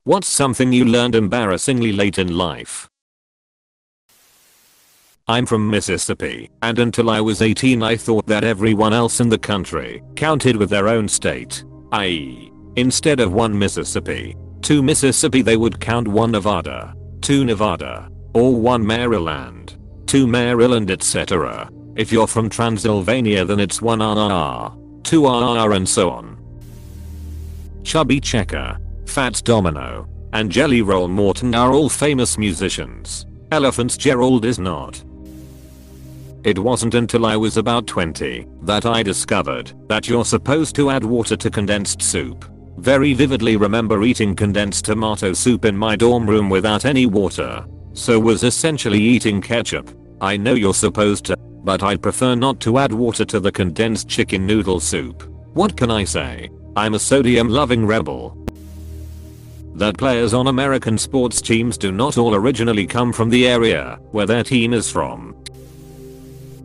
What's something you learned embarrassingly late in life? I'm from Mississippi, and until I was 18 I thought that everyone else in the country counted with their own state, i.e., instead of 1 Mississippi, 2 Mississippi they would count 1 Nevada, 2 Nevada, or 1 Maryland, 2 Maryland etc. If you're from Transylvania then it's 1 RR, 2 RR and so on. Chubby Checker, Fats Domino, and Jelly Roll Morton are all famous musicians. Elephant Gerald is not. It wasn't until I was about 20 that I discovered that you're supposed to add water to condensed soup. Very vividly remember eating condensed tomato soup in my dorm room without any water. So was essentially eating ketchup. I know you're supposed to, but I'd prefer not to add water to the condensed chicken noodle soup. What can I say? I'm a sodium loving rebel. That players on American sports teams do not all originally come from the area where their team is from.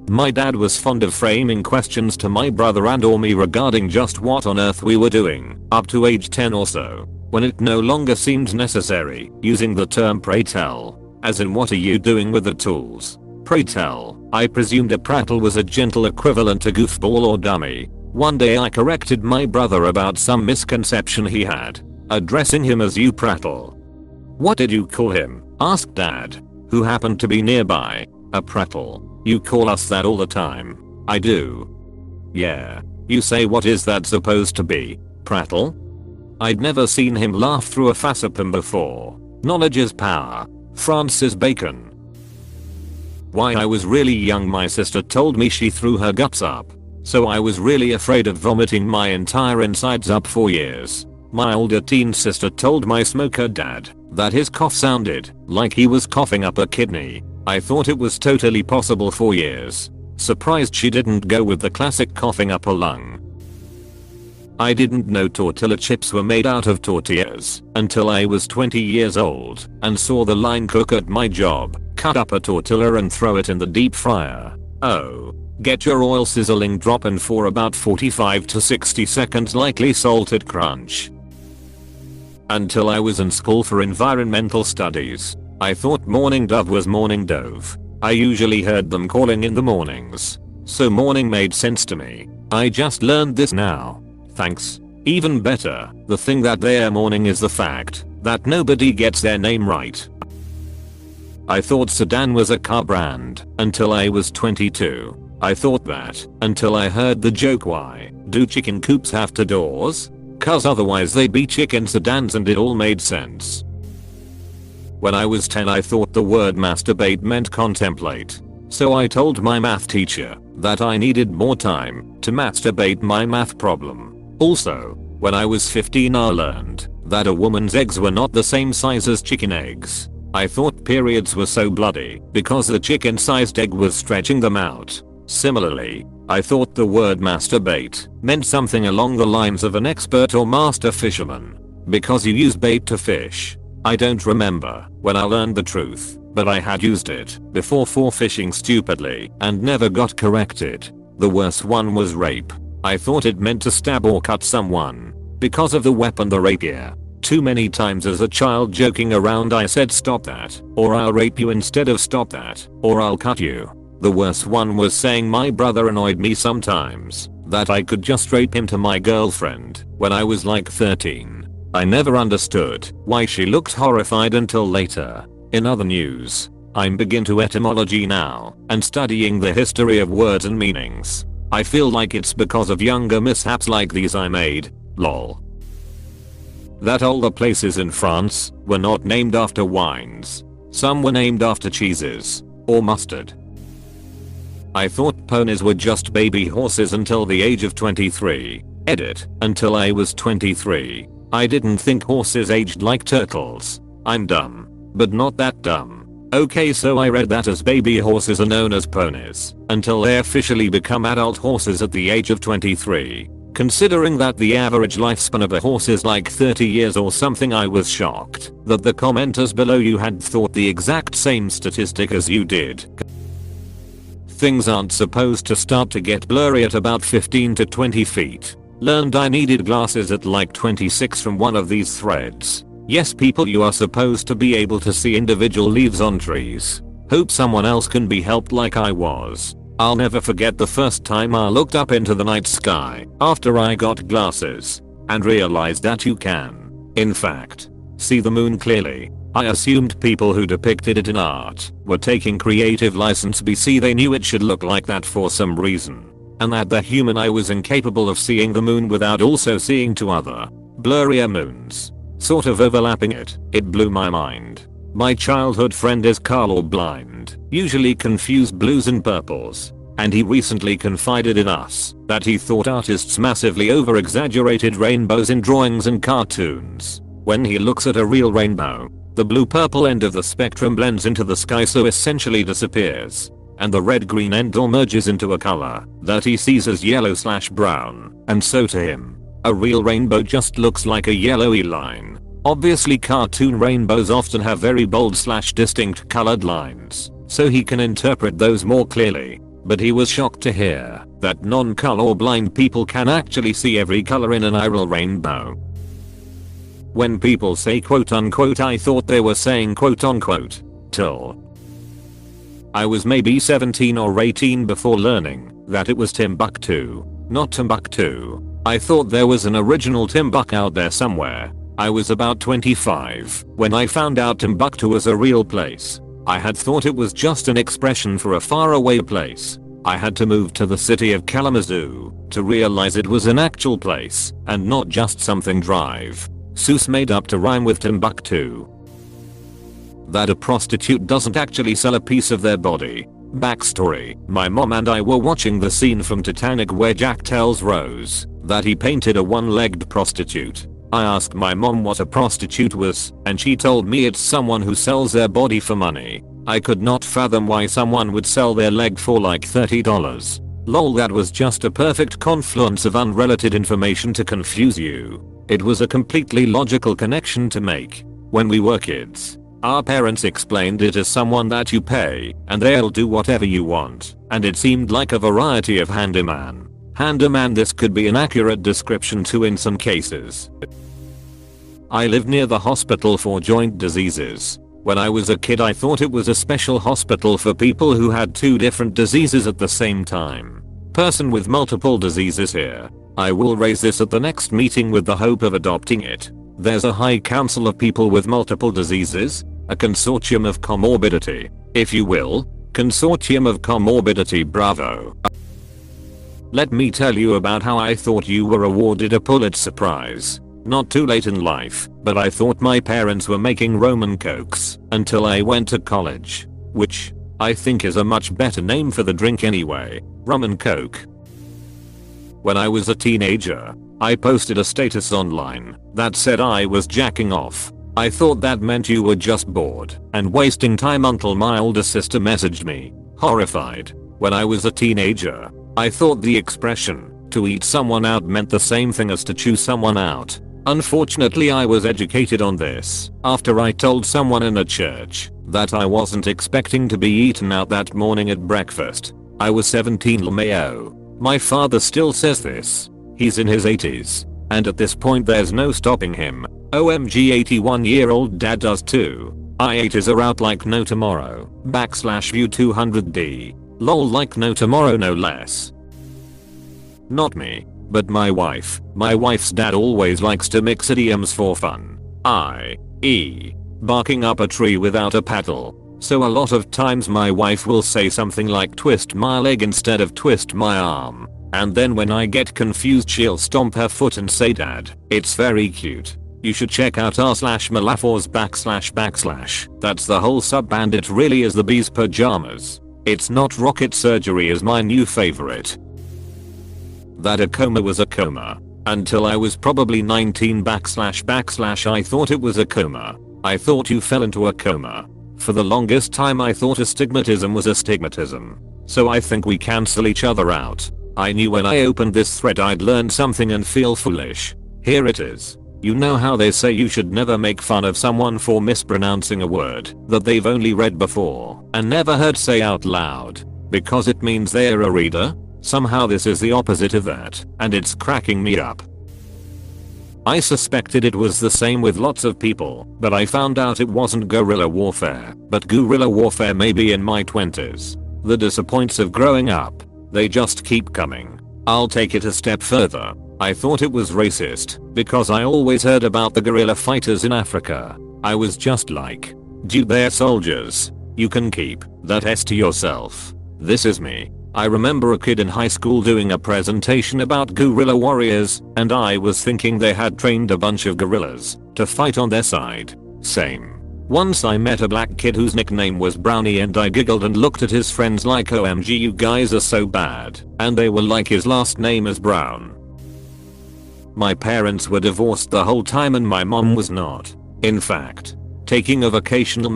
My dad was fond of framing questions to my brother and or me regarding just what on earth we were doing up to age 10 or so, when it no longer seemed necessary, using the term pray tell, as in what are you doing with the tools? Pray tell. I presumed a prattle was a gentle equivalent to goofball or dummy. One day I corrected my brother about some misconception he had, addressing him as you prattle. What did you call him? Asked dad, who happened to be nearby. A prattle. You call us that all the time. I do. Yeah. You say what is that supposed to be? Prattle? I'd never seen him laugh through a facepalm before. Knowledge is power. Francis Bacon. Why I was really young my sister told me she threw her guts up. So I was really afraid of vomiting my entire insides up for years. My older teen sister told my smoker dad that his cough sounded like he was coughing up a kidney. I thought it was totally possible for years. Surprised she didn't go with the classic coughing up a lung. I didn't know tortilla chips were made out of tortillas until I was 20 years old and saw the line cook at my job cut up a tortilla and throw it in the deep fryer. Oh. Get your oil sizzling drop in for about 45 to 60 seconds lightly salted crunch. Until I was in school for environmental studies, I thought morning dove was morning dove. I usually heard them calling in the mornings. So morning made sense to me. I just learned this now. Thanks. Even better, the thing that they're morning is the fact that nobody gets their name right. I thought sedan was a car brand until I was 22. I thought that until I heard the joke why do chicken coops have 2 doors? Cause otherwise they'd be chicken sedans and it all made sense. When I was 10 I thought the word masturbate meant contemplate. So I told my math teacher that I needed more time to masturbate my math problem. Also, when I was 15 I learned that a woman's eggs were not the same size as chicken eggs. I thought periods were so bloody because the chicken-sized egg was stretching them out. Similarly, I thought the word masturbate meant something along the lines of an expert or master fisherman because you use bait to fish. I don't remember when I learned the truth, but I had used it before for fishing stupidly and never got corrected. The worst one was rape. I thought it meant to stab or cut someone because of the weapon, the rapier. Too many times as a child joking around I said stop that, or I'll rape you instead of stop that, or I'll cut you. The worst one was saying my brother annoyed me sometimes that I could just rape him to my girlfriend when I was like 13. I never understood why she looked horrified until later. In other news, I'm begin to etymology now and studying the history of words and meanings. I feel like it's because of younger mishaps like these I made, lol. That all the places in France were not named after wines. Some were named after cheeses or mustard. I thought ponies were just baby horses until the age of 23. Edit. Until I was 23. I didn't think horses aged like turtles. I'm dumb. But not that dumb. Okay, so I read that as baby horses are known as ponies until they officially become adult horses at the age of 23. Considering that the average lifespan of a horse is like 30 years or something, I was shocked that the commenters below you had thought the exact same statistic as you did. Things aren't supposed to start to get blurry at about 15 to 20 feet. Learned I needed glasses at like 26 from one of these threads. Yes people, you are supposed to be able to see individual leaves on trees. Hope someone else can be helped like I was. I'll never forget the first time I looked up into the night sky after I got glasses and realized that you can, in fact, see the moon clearly. I assumed people who depicted it in art were taking creative license BC. They knew it should look like that for some reason, and that the human eye was incapable of seeing the moon without also seeing two other, blurrier moons, sort of overlapping it. It blew my mind. My childhood friend is colorblind, usually confuse blues and purples, and he recently confided in us that he thought artists massively over-exaggerated rainbows in drawings and cartoons. When he looks at a real rainbow, the blue-purple end of the spectrum blends into the sky, so essentially disappears, and the red-green end all merges into a color that he sees as yellow/brown, and so to him, a real rainbow just looks like a yellowy line. Obviously cartoon rainbows often have very bold/distinct colored lines, so he can interpret those more clearly, but he was shocked to hear that non-colorblind people can actually see every color in an real rainbow. When people say quote unquote, I thought they were saying quote unquote, till I was maybe 17 or 18 before learning that it was Timbuktu, not Timbuktu. I thought there was an original Timbuk out there somewhere. I was about 25 when I found out Timbuktu was a real place. I had thought it was just an expression for a faraway place. I had to move to the city of Kalamazoo to realize it was an actual place and not just something Seuss made up to rhyme with Timbuktu. That a prostitute doesn't actually sell a piece of their body. Backstory: my mom and I were watching the scene from Titanic where Jack tells Rose that he painted a one-legged prostitute. I asked my mom what a prostitute was, and she told me it's someone who sells their body for money. I could not fathom why someone would sell their leg for like $30. Lol, that was just a perfect confluence of unrelated information to confuse you. It was a completely logical connection to make. When we were kids, our parents explained it as someone that you pay and they'll do whatever you want, and it seemed like a variety of handyman. Handyman, this could be an accurate description too in some cases. I live near the hospital for joint diseases. When I was a kid I thought it was a special hospital for people who had two different diseases at the same time. Person with multiple diseases here. I will raise this at the next meeting with the hope of adopting it. There's a high council of people with multiple diseases, a consortium of comorbidity, if you will. Consortium of comorbidity, bravo. Let me tell you about how I thought you were awarded a Pulitzer Prize. Not too late in life, but I thought my parents were making Roman Cokes until I went to college, which I think is a much better name for the drink anyway, rum and coke. When I was a teenager, I posted a status online that said I was jacking off. I thought that meant you were just bored and wasting time until my older sister messaged me, horrified. When I was a teenager, I thought the expression, to eat someone out, meant the same thing as to chew someone out. Unfortunately I was educated on this after I told someone in a church that I wasn't expecting to be eaten out that morning at breakfast. I was 17 LMAO. My father still says this. He's in his 80s, and at this point there's no stopping him. OMG, 81-year-old dad does too. I-80s are out like no tomorrow. /view 200D. Lol, like no tomorrow, no less. Not me, but my wife. My wife's dad always likes to mix idioms for fun. I.e. barking up a tree without a paddle. So a lot of times my wife will say something like twist my leg instead of twist my arm. And then when I get confused she'll stomp her foot and say dad. It's very cute. You should check out r/Malafors // That's the whole sub-band. It really is the bee's pajamas. It's not rocket surgery is my new favorite. That a coma was a coma. Until I was probably 19 / I thought it was a coma. I thought you fell into a coma. For the longest time I thought astigmatism was astigmatism. So I think we cancel each other out. I knew when I opened this thread I'd learn something and feel foolish. Here it is. You know how they say you should never make fun of someone for mispronouncing a word that they've only read before and never heard say out loud, because it means they're a reader? Somehow this is the opposite of that, and it's cracking me up. I suspected it was the same with lots of people, but I found out it wasn't guerrilla warfare, but guerrilla warfare maybe in my 20s. The disappoints of growing up. They just keep coming. I'll take it a step further. I thought it was racist, because I always heard about the guerrilla fighters in Africa. I was just like, dude, they're soldiers. You can keep that S to yourself. This is me. I remember a kid in high school doing a presentation about guerrilla warriors, and I was thinking they had trained a bunch of guerrillas to fight on their side. Same. Once I met a black kid whose nickname was Brownie and I giggled and looked at his friends like, OMG, you guys are so bad, and they were like, his last name is Brown. My parents were divorced the whole time and my mom was not. In fact, taking a vacational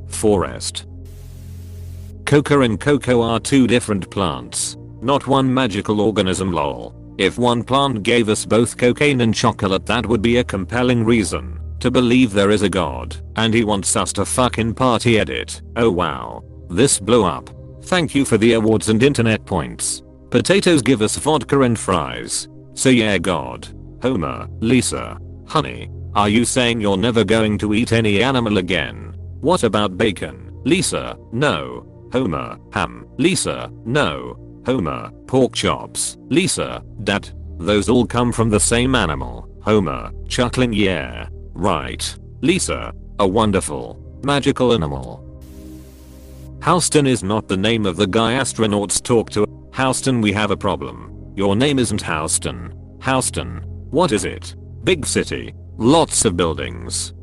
forest. Coca and cocoa are two different plants, not one magical organism, lol. If one plant gave us both cocaine and chocolate, that would be a compelling reason to believe there is a god and he wants us to fucking party. Edit. Oh wow. This blew up. Thank you for the awards and internet points. Potatoes give us vodka and fries. So yeah, God. Homer, Lisa. Honey, are you saying you're never going to eat any animal again? What about bacon? Lisa, no. Homer, ham. Lisa, no. Homer, pork chops. Lisa, that. Those all come from the same animal. Homer, chuckling, yeah. Right. Lisa, a wonderful, magical animal. Houston is not the name of the guy astronauts talk to. Houston, we have a problem. Your name isn't Houston. Houston. What is it? Big city. Lots of buildings.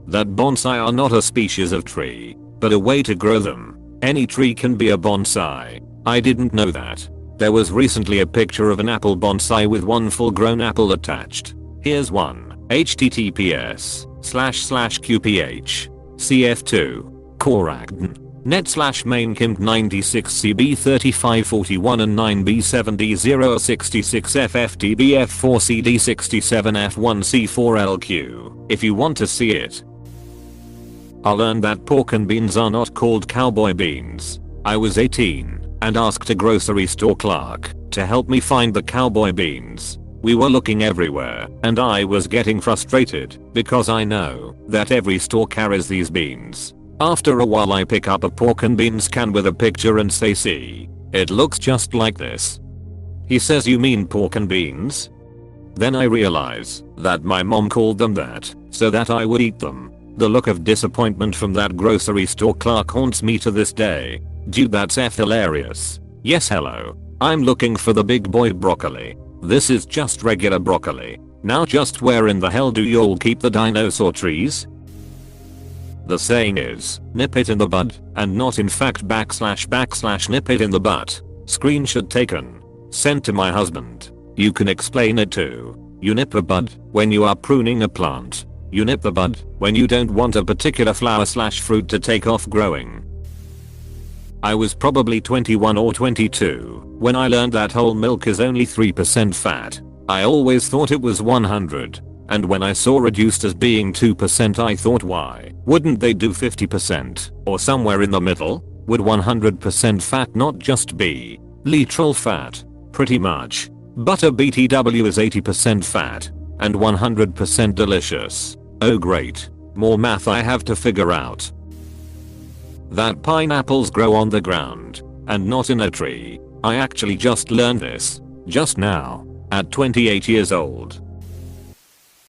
That bonsai are not a species of tree, but a way to grow them. Any tree can be a bonsai. I didn't know that. There was recently a picture of an apple bonsai with one full grown apple attached. Here's one. https://qph cf2 coragden net/mainkind 96 cb 3541 and 9b70 066 fftbf 4 cd 67 f1 c4 lq. If you want to see it. I learned that pork and beans are not called cowboy beans. I was 18 and asked a grocery store clerk to help me find the cowboy beans. We were looking everywhere and I was getting frustrated because I know that every store carries these beans. After a while I pick up a pork and beans can with a picture and say, see, it looks just like this. He says, you mean pork and beans? Then I realize that my mom called them that so that I would eat them. The look of disappointment from that grocery store clerk haunts me to this day. Dude, that's hilarious. Yes, hello. I'm looking for the big boy broccoli. This is just regular broccoli. Now just where in the hell do y'all keep the dinosaur trees? The saying is, nip it in the bud, and not in fact / nip it in the butt. Screenshot taken. Sent to my husband. You can explain it too. You nip a bud when you are pruning a plant. You nip the bud when you don't want a particular flower / fruit to take off growing. I was probably 21 or 22 when I learned that whole milk is only 3% fat. I always thought it was 100. And when I saw reduced as being 2%, I thought, why wouldn't they do 50% or somewhere in the middle? Would 100% fat not just be literal fat? Pretty much. Butter BTW is 80% fat and 100% delicious. Oh great. More math I have to figure out. That pineapples grow on the ground and not in a tree. I actually just learned this just now at 28 years old.